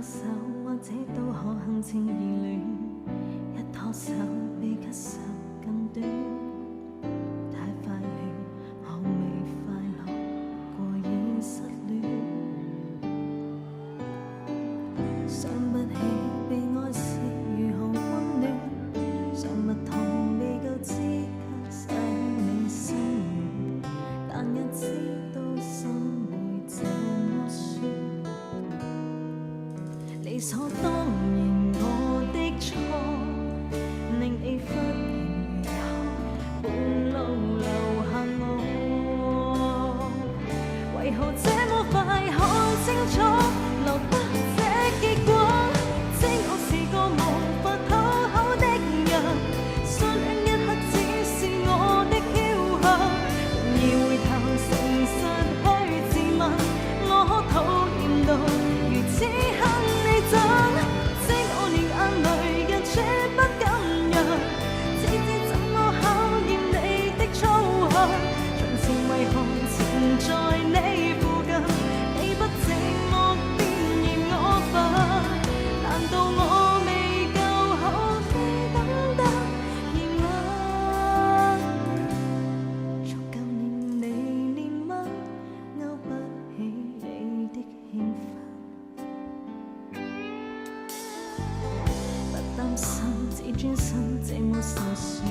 手，或者都可行情意戀。一拖手，比咳嗽更短。太快了，我未快樂過已失戀。想不起被愛是如何溫暖，想不通未夠資格使你心軟，但也知道心會這麼酸。理所當然我的錯，令你忽然離開，半路留下我。為何這麼快看清楚，落得這結果？知我是個無法討好的人，相戀一刻只是我的僥倖，然而回頭誠實去自問，我可討厭到如此恨你怎？知我連眼淚也絕不敢讓，只知怎麼考驗你的操行，長情為何纏在你附近？你不寂寞便嫌我煩，難道我未夠好？你等得嫌晚，足夠令你憐憫，勾不起你的興奮。不擔心，只專心這麼受損，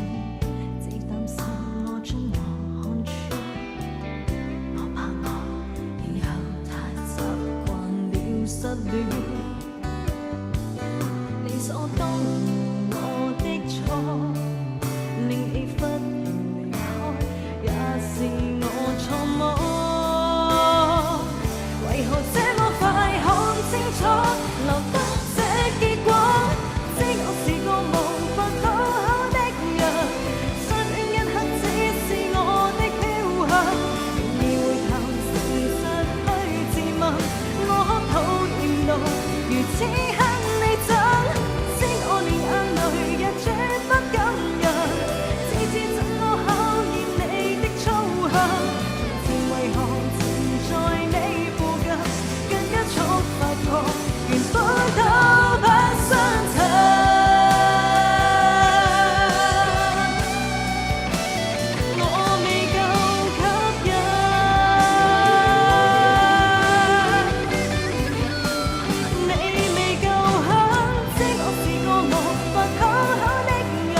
只擔心我將我看穿。我怕我以後太習慣了失戀，理所當然我的錯，令你忽然離開，也是我錯麼？為何這麼快看清楚，落得這結果？知我是個無法討好的人，相戀一刻只是我的僥倖，然而回頭誠實去自問，我可討厭到如此恨你怎？知我連眼淚也絕不敢讓，只知怎麼考驗你的操行，從前為何纏在你附近，更加觸發過原本都不相襯。我未夠吸引，你未夠狠，知我是個無法討好的人，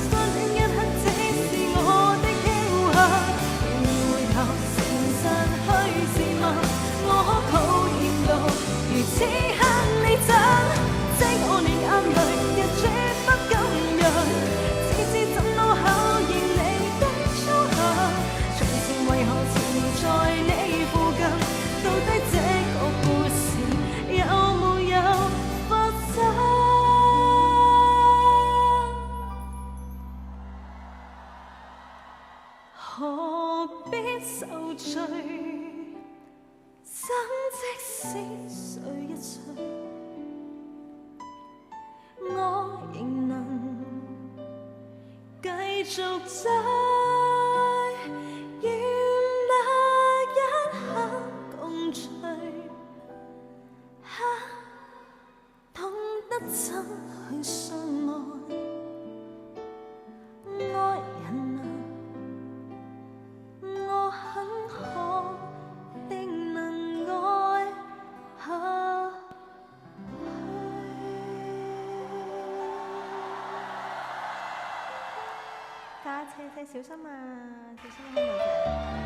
相戀一刻只是我的僥倖，然而回頭誠實去自問，我可討厭到如此恨你怎？知我連眼淚也絕不敢讓，只知怎麼考驗你的操行，從前為何纏在你附近？到底這個故事有沒有發生？何必受罪？怎即使睡一睡，我仍能繼續追。願那一刻共聚，懂得怎去相愛，愛人啊，我很可定能愛下去。架車車小心啊，小心啊！